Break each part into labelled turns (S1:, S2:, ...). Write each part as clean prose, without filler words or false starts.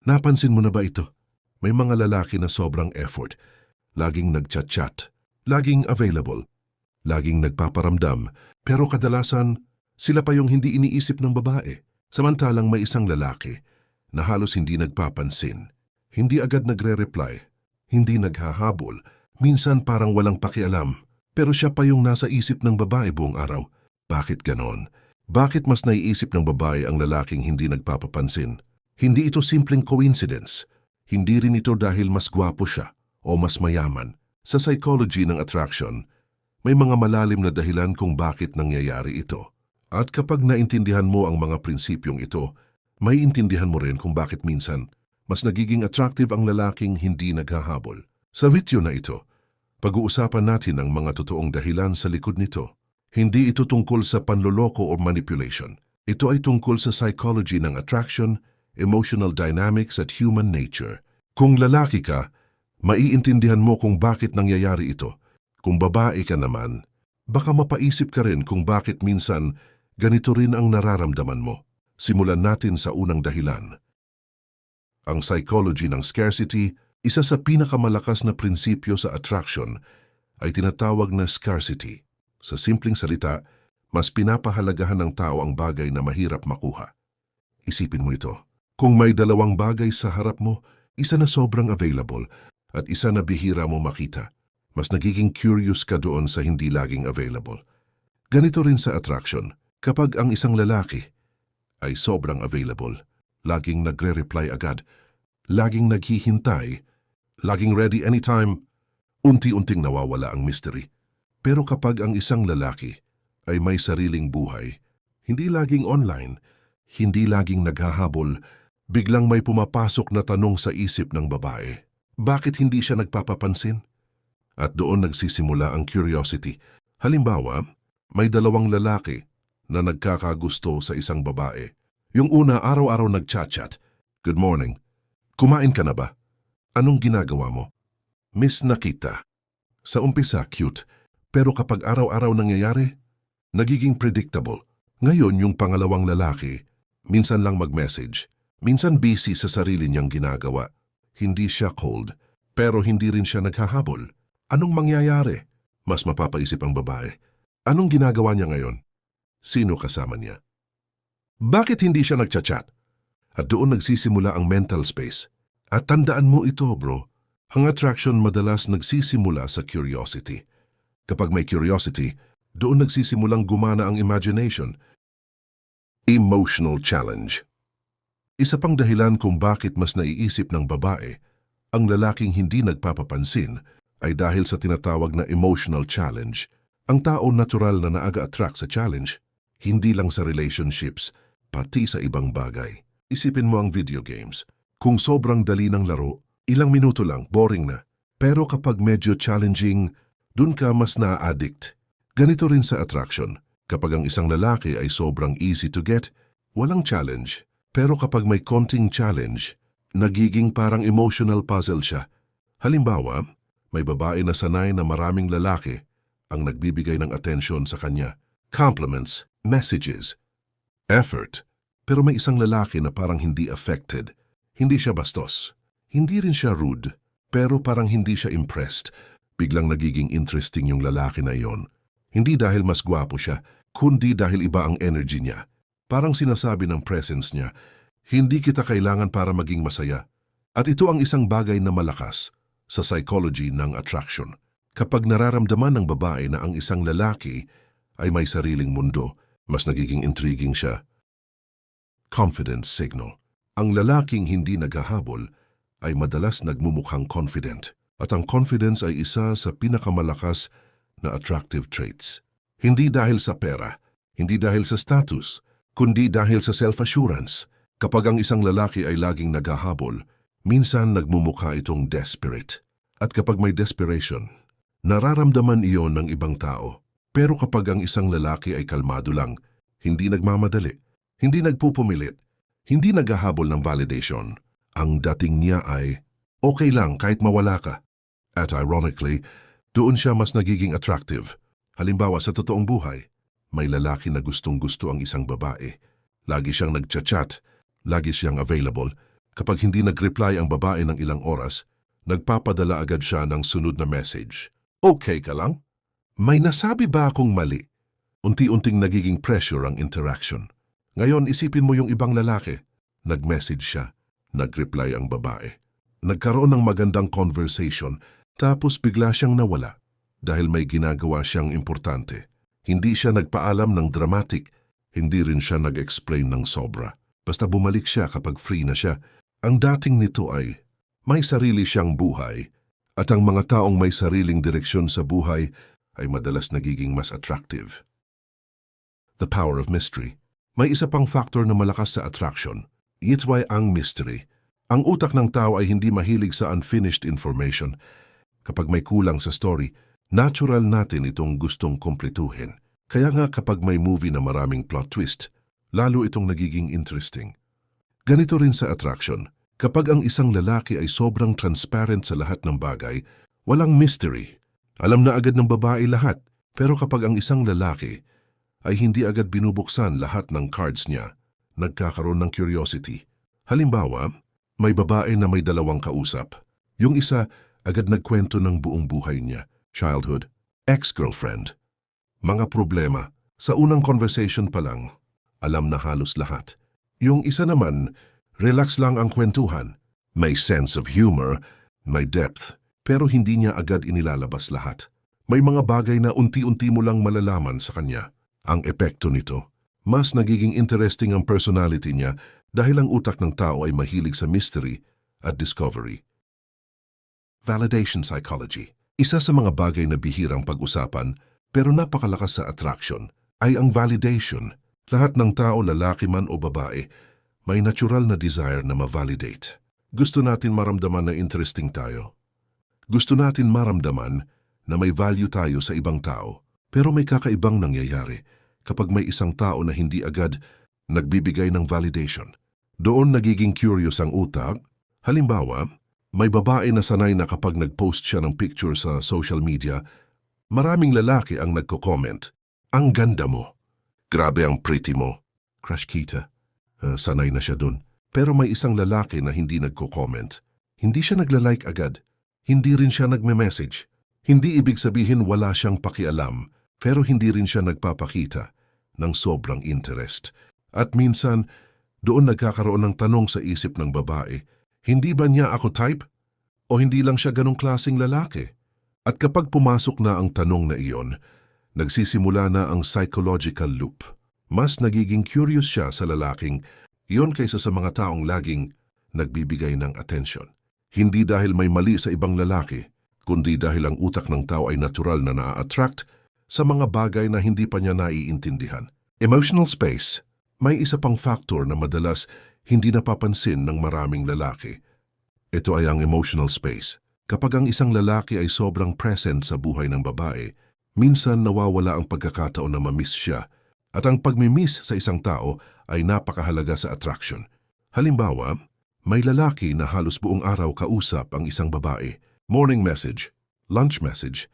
S1: Napansin mo na ba ito? May mga lalaki na sobrang effort, laging nagchat-chat, laging available, laging nagpaparamdam, pero kadalasan sila pa yung hindi iniisip ng babae. Samantalang may isang lalaki na halos hindi nagpapansin, hindi agad nagre-reply, hindi naghahabol, minsan parang walang pakialam, pero siya pa yung nasa isip ng babae buong araw. Bakit ganon? Bakit mas naiisip ng babae ang lalaking hindi nagpapapansin? Hindi ito simpleng coincidence. Hindi rin ito dahil mas gwapo siya o mas mayaman. Sa psychology ng attraction, may mga malalim na dahilan kung bakit nangyayari ito. At kapag naintindihan mo ang mga prinsipyong ito, may intindihan mo rin kung bakit minsan mas nagiging attractive ang lalaking hindi naghahabol. Sa video na ito, pag-uusapan natin ang mga totoong dahilan sa likod nito. Hindi ito tungkol sa panloloko o manipulation. Ito ay tungkol sa psychology ng attraction, emotional dynamics at human nature. Kung lalaki ka, maiintindihan mo kung bakit nangyayari ito. Kung babae ka naman, baka mapaisip ka rin kung bakit minsan ganito rin ang nararamdaman mo. Simulan natin sa unang dahilan. Ang psychology ng scarcity, isa sa pinakamalakas na prinsipyo sa attraction, ay tinatawag na scarcity. Sa simpleng salita, mas pinapahalagahan ng tao ang bagay na mahirap makuha. Isipin mo ito. Kung may dalawang bagay sa harap mo, isa na sobrang available at isa na bihira mo makita, mas nagiging curious ka doon sa hindi laging available. Ganito rin sa attraction. Kapag ang isang lalaki ay sobrang available, laging nagre-reply agad, laging naghihintay, laging ready anytime, unti-unting nawawala ang mystery. Pero kapag ang isang lalaki ay may sariling buhay, hindi laging online, hindi laging naghahabol, biglang may pumapasok na tanong sa isip ng babae. Bakit hindi siya nagpapapansin? At doon nagsisimula ang curiosity. Halimbawa, may dalawang lalaki na nagkakagusto sa isang babae. Yung una araw-araw nagchat-chat. Good morning. Kumain ka na ba? Anong ginagawa mo? Miss na kita. Sa umpisa, cute. Pero kapag araw-araw nangyayari, nagiging predictable. Ngayon yung pangalawang lalaki, minsan lang mag-message. Minsan busy sa sarili niyang ginagawa. Hindi siya cold, pero hindi rin siya naghahabol. Anong mangyayari? Mas mapapaisip ang babae. Anong ginagawa niya ngayon? Sino kasama niya? Bakit hindi siya nagchat-chat? At doon nagsisimula ang mental space. At tandaan mo ito, bro. Ang attraction madalas nagsisimula sa curiosity. Kapag may curiosity, doon nagsisimulang gumana ang imagination. Emotional challenge. Isa pang dahilan kung bakit mas naiisip ng babae ang lalaking hindi nagpapapansin ay dahil sa tinatawag na emotional challenge. Ang tao natural na naaga-attract sa challenge, hindi lang sa relationships, pati sa ibang bagay. Isipin mo ang video games. Kung sobrang dali ng laro, ilang minuto lang, boring na. Pero kapag medyo challenging, dun ka mas na-addict. Ganito rin sa attraction. Kapag ang isang lalaki ay sobrang easy to get, walang challenge. Pero kapag may konting challenge, nagiging parang emotional puzzle siya. Halimbawa, may babae na sanay na maraming lalaki ang nagbibigay ng atensyon sa kanya. Compliments, messages, effort. Pero may isang lalaki na parang hindi affected. Hindi siya bastos. Hindi rin siya rude. Pero parang hindi siya impressed. Biglang nagiging interesting yung lalaki na iyon. Hindi dahil mas gwapo siya, kundi dahil iba ang energy niya. Parang sinasabi ng presence niya, hindi kita kailangan para maging masaya. At ito ang isang bagay na malakas sa psychology ng attraction. Kapag nararamdaman ng babae na ang isang lalaki ay may sariling mundo, mas nagiging intriguing siya. Confidence signal. Ang lalaking hindi naghahabol ay madalas nagmumukhang confident. At ang confidence ay isa sa pinakamalakas na attractive traits. Hindi dahil sa pera, hindi dahil sa status, kundi dahil sa self-assurance. Kapag ang isang lalaki ay laging naghahabol, minsan nagmumukha itong desperate. At kapag may desperation, nararamdaman iyon ng ibang tao. Pero kapag ang isang lalaki ay kalmado lang, hindi nagmamadali, hindi nagpupumilit, hindi naghahabol ng validation, ang dating niya ay okay lang kahit mawala ka. At ironically, doon siya mas nagiging attractive. Halimbawa sa totoong buhay, may lalaki na gustong-gusto ang isang babae. Lagi siyang nagchat-chat, lagi siyang available. Kapag hindi nag-reply ang babae ng ilang oras, nagpapadala agad siya ng sunod na message. Okay ka lang? May nasabi ba akong mali? Unti-unting nagiging pressure ang interaction. Ngayon, isipin mo yung ibang lalaki. Nag-message siya. Nag-reply ang babae. Nagkaroon ng magandang conversation, tapos bigla siyang nawala dahil may ginagawa siyang importante. Hindi siya nagpaalam ng dramatic, hindi rin siya nag-explain ng sobra. Basta bumalik siya kapag free na siya. Ang dating nito ay may sarili siyang buhay at ang mga taong may sariling direksyon sa buhay ay madalas nagiging mas attractive. The power of mystery. May isa pang factor na malakas sa attraction. It's why ang mystery. Ang utak ng tao ay hindi mahilig sa unfinished information. Kapag may kulang sa story, natural natin itong gustong kumpletuhin. Kaya nga kapag may movie na maraming plot twist, lalo itong nagiging interesting. Ganito rin sa attraction. Kapag ang isang lalaki ay sobrang transparent sa lahat ng bagay, walang mystery. Alam na agad ng babae lahat. Pero kapag ang isang lalaki ay hindi agad binubuksan lahat ng cards niya, nagkakaroon ng curiosity. Halimbawa, may babae na may dalawang kausap. Yung isa, agad nagkwento ng buong buhay niya, childhood, ex-girlfriend. Mga problema, sa unang conversation pa lang, alam na halos lahat. Yung isa naman, relax lang ang kwentuhan. May sense of humor, may depth, pero hindi niya agad inilalabas lahat. May mga bagay na unti-unti mo lang malalaman sa kanya. Ang epekto nito, mas nagiging interesting ang personality niya dahil ang utak ng tao ay mahilig sa mystery at discovery. Validation psychology. Isa sa mga bagay na bihirang pag-usapan pero napakalakas sa attraction ay ang validation. Lahat ng tao, lalaki man o babae, may natural na desire na ma-validate. Gusto natin maramdaman na interesting tayo. Gusto natin maramdaman na may value tayo sa ibang tao. Pero may kakaibang nangyayari kapag may isang tao na hindi agad nagbibigay ng validation. Doon nagiging curious ang utak. Halimbawa, may babae na sanay na kapag nag-post siya ng picture sa social media, maraming lalaki ang nagko-comment. Ang ganda mo. Grabe ang pretty mo. Crush kita. Sanay na siya dun. Pero may isang lalaki na hindi nagko-comment. Hindi siya nagla-like agad. Hindi rin siya nagme-message. Hindi ibig sabihin wala siyang pakialam, pero hindi rin siya nagpapakita ng sobrang interest. At minsan, doon nagkakaroon ng tanong sa isip ng babae, hindi ba niya ako type? O hindi lang siya ganong klaseng lalaki? At kapag pumasok na ang tanong na iyon, nagsisimula na ang psychological loop. Mas nagiging curious siya sa lalaking iyon kaysa sa mga taong laging nagbibigay ng attention. Hindi dahil may mali sa ibang lalaki, kundi dahil ang utak ng tao ay natural na na-attract sa mga bagay na hindi pa niya naiintindihan. Emotional space. May isa pang factor na madalas hindi napapansin ng maraming lalaki. Ito ay ang emotional space. Kapag ang isang lalaki ay sobrang present sa buhay ng babae, minsan nawawala ang pagkakataon na ma-miss siya. At ang pag-miss sa isang tao ay napakahalaga sa attraction. Halimbawa, may lalaki na halos buong araw kausap ang isang babae. Morning message, lunch message,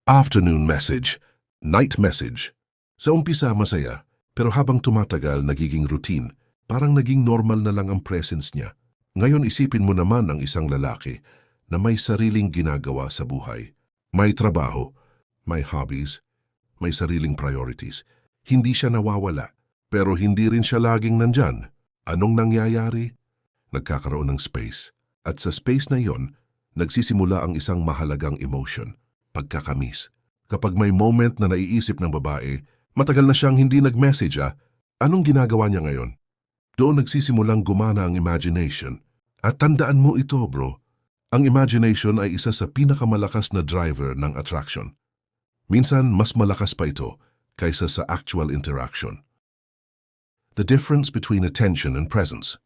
S1: afternoon message, night message. Sa umpisa masaya, pero habang tumatagal nagiging routine, parang naging normal na lang ang presence niya. Ngayon isipin mo naman ang isang lalaki na may sariling ginagawa sa buhay. May trabaho, may hobbies, may sariling priorities. Hindi siya nawawala, pero hindi rin siya laging nandyan. Anong nangyayari? Nagkakaroon ng space. At sa space na yon, nagsisimula ang isang mahalagang emotion, pagkakamis. Kapag may moment na naiisip ng babae, matagal na siyang hindi nag-message anong ginagawa niya ngayon? Doon nagsisimulang gumana ang imagination. At tandaan mo ito, bro. Ang imagination ay isa sa pinakamalakas na driver ng attraction. Minsan, mas malakas pa ito kaysa sa actual interaction. The difference between attention and presence.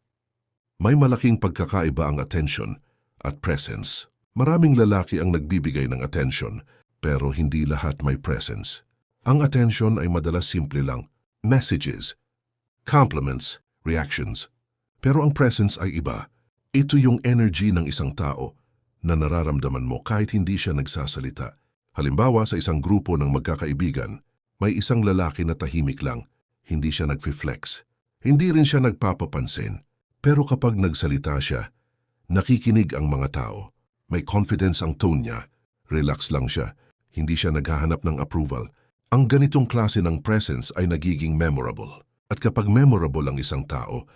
S1: May malaking pagkakaiba ang attention at presence. Maraming lalaki ang nagbibigay ng attention, pero hindi lahat may presence. Ang attention ay madalas simple lang. Messages, compliments, reactions. Pero ang presence ay iba. Ito yung energy ng isang tao na nararamdaman mo kahit hindi siya nagsasalita. Halimbawa sa isang grupo ng magkakaibigan, may isang lalaki na tahimik lang, hindi siya nagfi-flex. Hindi rin siya nagpapapansin, Pero kapag nagsalita siya, nakikinig ang mga tao. May confidence ang tone niya. Relax lang siya. Hindi siya naghahanap ng approval. Ang ganitong klase ng presence ay nagiging memorable. At kapag memorable ang isang tao,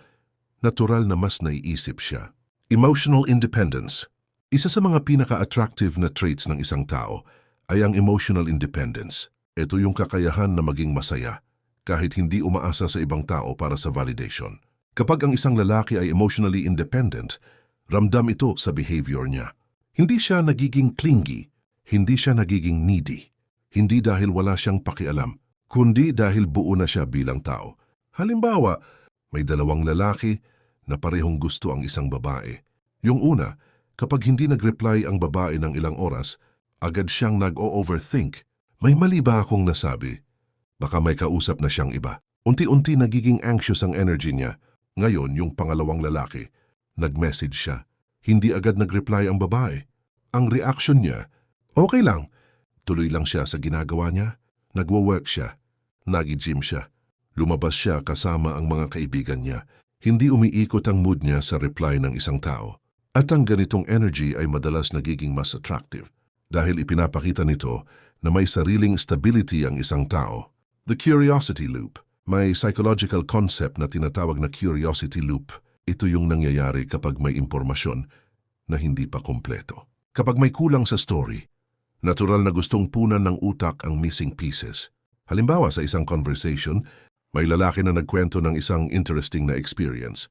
S1: natural na mas naiisip siya. Emotional independence. Isa sa mga pinaka-attractive na traits ng isang tao ay ang emotional independence. Ito yung kakayahan na maging masaya kahit hindi umaasa sa ibang tao para sa validation. Kapag ang isang lalaki ay emotionally independent, ramdam ito sa behavior niya. Hindi siya nagiging clingy, hindi siya nagiging needy, hindi dahil wala siyang pakialam, kundi dahil buo na siya bilang tao. Halimbawa, may dalawang lalaki na parehong gusto ang isang babae. Yung una, kapag hindi nag-reply ang babae ng ilang oras, agad siyang nag-o-overthink. May mali ba akong nasabi? Baka may kausap na siyang iba. Unti-unti nagiging anxious ang energy niya. Ngayon, yung pangalawang lalaki, nag-message siya. Hindi agad nag-reply ang babae. Ang reaction niya, okay lang. Tuloy lang siya sa ginagawa niya. Nagwo-work siya. Nag-gym siya. Lumabas siya kasama ang mga kaibigan niya. Hindi umiikot ang mood niya sa reply ng isang tao. At ang ganitong energy ay madalas nagiging mas attractive dahil ipinapakita nito na may sariling stability ang isang tao. The curiosity loop. May psychological concept na tinatawag na curiosity loop. Ito yung nangyayari kapag may impormasyon na hindi pa kompleto. Kapag may kulang sa story, natural na gustong punan ng utak ang missing pieces. Halimbawa sa isang conversation, may lalaki na nagkwento ng isang interesting na experience.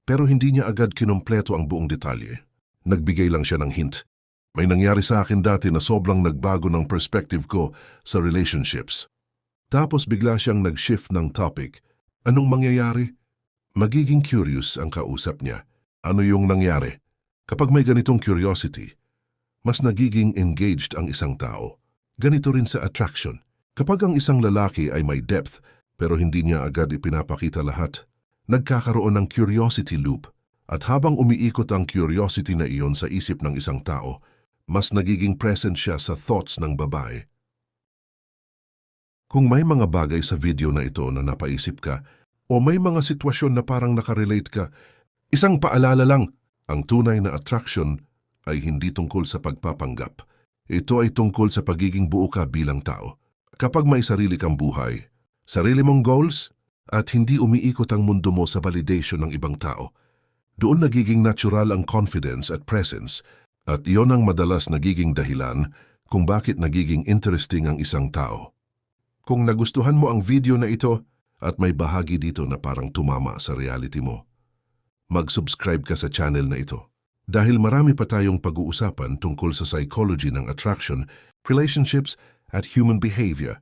S1: Pero hindi niya agad kinumpleto ang buong detalye. Nagbigay lang siya ng hint. May nangyari sa akin dati na sobrang nagbago ng perspective ko sa relationships. Tapos bigla siyang nag-shift ng topic. Anong mangyayari? Magiging curious ang kausap niya. Ano yung nangyari? Kapag may ganitong curiosity, mas nagiging engaged ang isang tao. Ganito rin sa attraction. Kapag ang isang lalaki ay may depth pero hindi niya agad ipinapakita lahat, nagkakaroon ng curiosity loop. At habang umiikot ang curiosity na iyon sa isip ng isang tao, mas nagiging present siya sa thoughts ng babae. Kung may mga bagay sa video na ito na napaisip ka, o may mga sitwasyon na parang nakarelate ka, isang paalala lang, ang tunay na attraction ay hindi tungkol sa pagpapanggap. Ito ay tungkol sa pagiging buo ka bilang tao. Kapag may sarili kang buhay, sarili mong goals, at hindi umiikot ang mundo mo sa validation ng ibang tao, doon nagiging natural ang confidence at presence, at iyon ang madalas nagiging dahilan kung bakit nagiging interesting ang isang tao. Kung nagustuhan mo ang video na ito at may bahagi dito na parang tumama sa reality mo, mag-subscribe ka sa channel na ito. Dahil marami pa tayong pag-uusapan tungkol sa psychology ng attraction, relationships at human behavior.